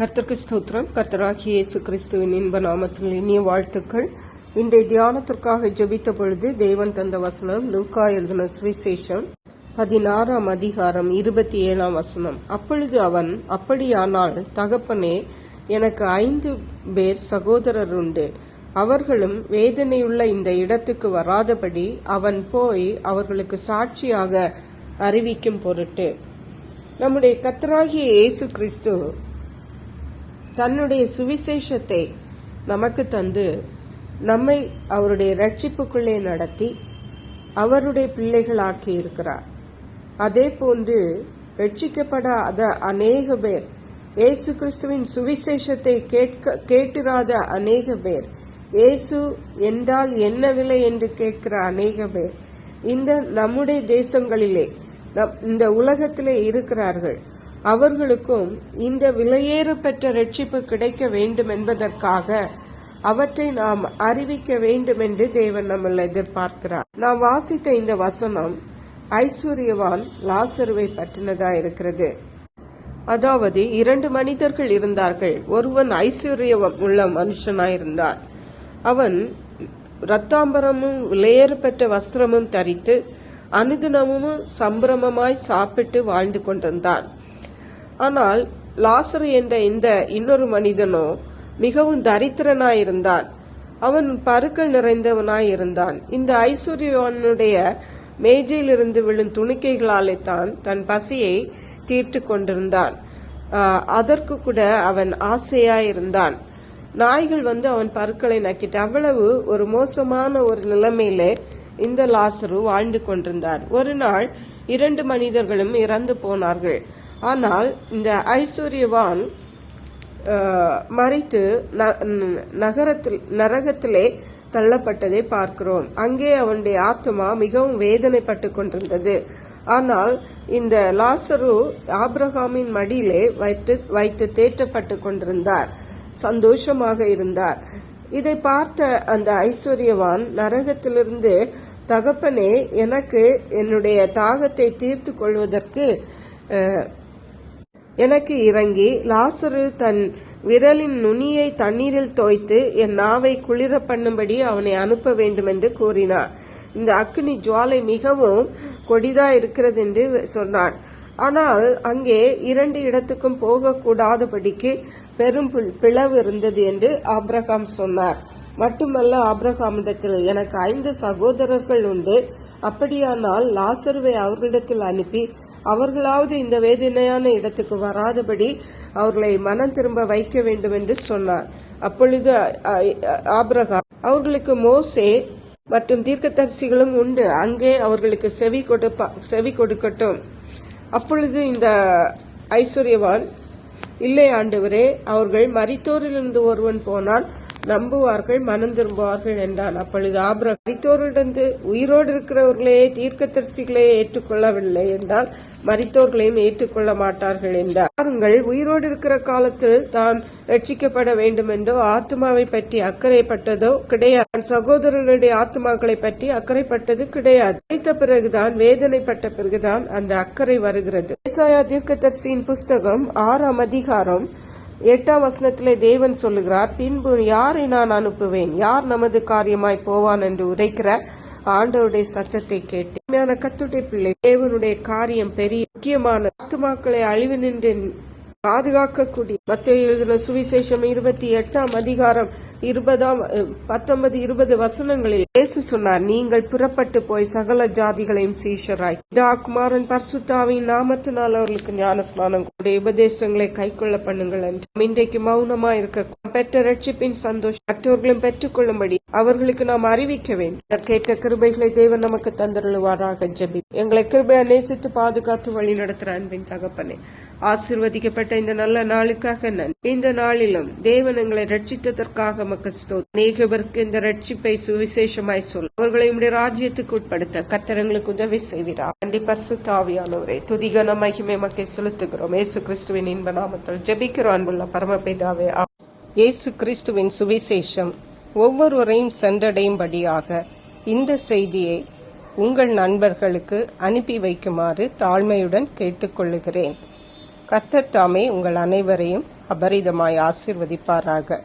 கர்த்தருக்கு ஸ்தோத்திரம். கர்த்தராகிய இயேசு கிறிஸ்துவின் இன்ப நாமத்தில் இனிய வாழ்த்துக்கள். இன்றைய தியானத்திற்காக ஜெபித்த பொழுது தேவன் தந்த வசனம் லூக்கா எழுதின சுவிசேஷம் 16ஆம் அதிகாரம் 27ஆம் வசனம். அப்பொழுது அவன், அப்படியானால் தகப்பனே, எனக்கு 5 பேர் சகோதரர் உண்டு. அவர்களும் வேதனையுள்ள இந்த இடத்துக்கு வராதபடி அவன் போய் அவர்களுக்கு சாட்சியாக அறிவிக்கும் பொருட்டு. நம்முடைய கர்த்தராகிய இயேசு கிறிஸ்து தன்னுடைய சுவிசேஷத்தை நமக்கு தந்து நம்மை அவருடைய ரட்சிப்புக்குள்ளே நடத்தி அவருடைய பிள்ளைகளாக்கி இருக்கிறார். அதே போன்று ரட்சிக்கப்படாத அநேக பேர், இயேசு கிறிஸ்துவின் சுவிசேஷத்தை கேட்டிராத அநேக பேர், இயேசு என்றால் என்ன விலை என்று கேட்கிற அநேக பேர் இந்த நம்முடைய தேசங்களிலே இந்த உலகத்திலே இருக்கிறார்கள். அவர்களுக்கும் இந்த விலையேற பெற்ற ரட்சிப்பு கிடைக்க வேண்டும் என்பதற்காக அவற்றை நாம் அறிவிக்க வேண்டும் என்று தேவன் நம்மளை எதிர்பார்க்கிறார். நாம் வாசித்த இந்த வசனம் ஐஸ்வர்யவான் லாசருவை பற்றினதா இருக்கிறது. அதாவது 2 மனிதர்கள் இருந்தார்கள். ஒருவன் ஐஸ்வர்யம் உள்ள மனுஷனாயிருந்தான். அவன் இரத்தாம்பரமும் விலையேற பெற்ற வஸ்திரமும் தரித்து அனுதினமும் சம்பிரமமாய் சாப்பிட்டு வாழ்ந்து கொண்டிருந்தான். ஆனால் லாசரு என்ற இந்த இன்னொரு மனிதனோ மிகவும் தரித்திரனாயிருந்தான். அவன் பருக்கள் நிறைந்தவனாயிருந்தான். இந்த ஐஸ்வர்யவானுடைய மேஜையிலிருந்து விழும் துணிக்கைகளாலே தான் தன் பசியை தீர்த்து கொண்டிருந்தான். அதற்கு கூட அவன் ஆசையாயிருந்தான். நாய்கள் அவன் பருக்களை நக்கிட்டு, அவ்வளவு ஒரு மோசமான ஒரு நிலைமையிலே இந்த லாசரு வாழ்ந்து கொண்டிருந்தார். ஒரு நாள் 2 மனிதர்களும் இறந்து போனார்கள். ஆனால் இந்த ஐஸ்வர்யவான் மறித்து நரகத்திலே தள்ளப்பட்டதை பார்க்கிறோம். அங்கே அவனுடைய ஆத்மா மிகவும் வேதனைப்பட்டு கொண்டிருந்தது. ஆனால் இந்த லாசரு ஆபிரகாமின் மடியிலே வைத்து தேற்றப்பட்டு கொண்டிருந்தார், சந்தோஷமாக இருந்தார். இதை பார்த்த அந்த ஐஸ்வர்யவான் நரகத்திலிருந்து, தகப்பனே, எனக்கு என்னுடைய தாகத்தை தீர்த்து கொள்வதற்கு எனக்கு இறங்கி லாசரு தன் விரலின் நுனியை தண்ணீரில் தோய்த்து என் நாவை குளிர பண்ணும்படி அவனை அனுப்ப வேண்டும் என்று கூறினார். இந்த அக்கினி ஜுவாலை மிகவும் கொடிதா இருக்கிறது என்று சொன்னான். ஆனால் அங்கே 2 இடத்துக்கும் போகக்கூடாதபடிக்கு பெரும் பிளவு இருந்தது என்று ஆபிரகாம் சொன்னார். மட்டுமல்ல, ஆபிரகாமிடத்தில் எனக்கு 5 சகோதரர்கள் உண்டு. அப்படியானால் லாசருவை அவர்களிடத்தில் அனுப்பி அவர்களாவது இந்த வேதனையான இடத்துக்கு வராதபடி அவர்களை மனம் திரும்ப வைக்க வேண்டும் என்று சொன்னார். அப்பொழுது ஆபிரகாம், அவர்களுக்கு மோசே மற்றும் தீர்க்கதரிசிகளும் உண்டு, அங்கே அவர்களுக்கு செவி கொடுக்கட்டும். அப்பொழுது இந்த ஐஸ்வர்யவான், இல்லை ஆண்டவரே, அவர்கள் மரித்தோரிலிருந்து ஒருவன் போனால் நம்புவார்கள், மனம் திரும்புவார்கள் என்றான். அப்பொழுது ஆபிரகாம், மரித்தோரிலிருந்து உயிரோடு இருக்கிறவர்களே தீர்க்கதரிசிகளே ஏற்றுக்கொள்ளவில்லை என்றால் மரித்தோர்களையும் ஏற்றுக்கொள்ள மாட்டார்கள் என்றார். பாருங்கள், உயிரோடு இருக்கிற காலத்தில் தான் ரட்சிக்கப்பட வேண்டும் என்றோ ஆத்மாவை பற்றி அக்கறைப்பட்டதோ கிடையாது. சகோதரர்களுடைய ஆத்மாக்களை பற்றி அக்கறைப்பட்டது கிடையாது. படித்த பிறகுதான், வேதனைப்பட்ட பிறகுதான் அந்த அக்கறை வருகிறது. ஏசாயா தீர்க்கதரிசியின் புஸ்தகம் 6ஆம் அதிகாரம் 8ஆம் வசனத்திலே தேவன் சொல்லுகிறார், பின்பு யாரை நான் அனுப்புவேன், யார் நமது காரியமாய் போவான் என்று உரைக்கிற ஆண்டவருடைய சத்தத்தை கேட்டு. உண்மையான கர்த்தருடைய பிள்ளை, தேவனுடைய காரியம் பெரிய முக்கியமான ஆத்துமாக்களை அழிவு நின்று பாதுகாக்கக்கூடிய. மத்தேயு எழுதின சுவிசேஷம் 28ஆம் அதிகாரம் 19-20 வசனங்களில் இயேசு சொன்னார், நீங்கள் புறப்பட்டு போய் சகல ஜாதிகளையும் சீஷராய் பிதா குமாரன் பரிசுத்தாவின் நாமத்தினால் அவர்களுக்கு ஞான ஸ்நானம் உபதேசங்களை கைக்கொள்ள பண்ணுங்கள் என்று. இன்றைக்கு மௌனமா இருக்க, பெற்ற ரட்சிப்பின் சந்தோஷம் மற்றவர்களும் பெற்றுக்கொள்ளும்படி அவர்களுக்கு நாம் அறிவிக்க வேண்டும். கேட்ட கிருபைகளை தேவன் நமக்கு தந்தருளுவாராக. ஜெபி. எங்களை கிருபையா நேசித்து பாதுகாத்து வழி நடத்துற அன்பின் தகப்பனே, ஆசீர்வதிக்கப்பட்ட இந்த நல்ல நாளுக்காக நன்றி. இந்த நாளிலும் தேவன் எங்களை ரட்சித்ததற்காக மக்கள் அநேகருக்கு இந்த ரட்சிப்பை சுவிசேஷமாய் சொல்ல அவர்களை உடைய ராஜ்யத்துக்கு உட்படுத்த கர்த்தர் எங்களுக்கு உதவி செய்கிறார். நன்றி பரிசுத்த ஆவியானவரே, துதிகன மகிமை மக்கை செலுத்துகிறோம். இயேசு கிறிஸ்துவின் இன்ப நாமத்தில் ஜெபிக்கிறோம் அன்புள்ள பரமபிதாவே. இயேசு கிறிஸ்துவின் சுவிசேஷம் ஒவ்வொருவரையும் சென்றடையும்படியாக இந்த செய்தியை உங்கள் நண்பர்களுக்கு அனுப்பி வைக்குமாறு தாழ்மையுடன் கேட்டுக்கொள்ளுகிறேன். கர்த்தர் தாமே உங்கள் அனைவரையும் அபரிதமாய் ஆசீர்வதிப்பாராக.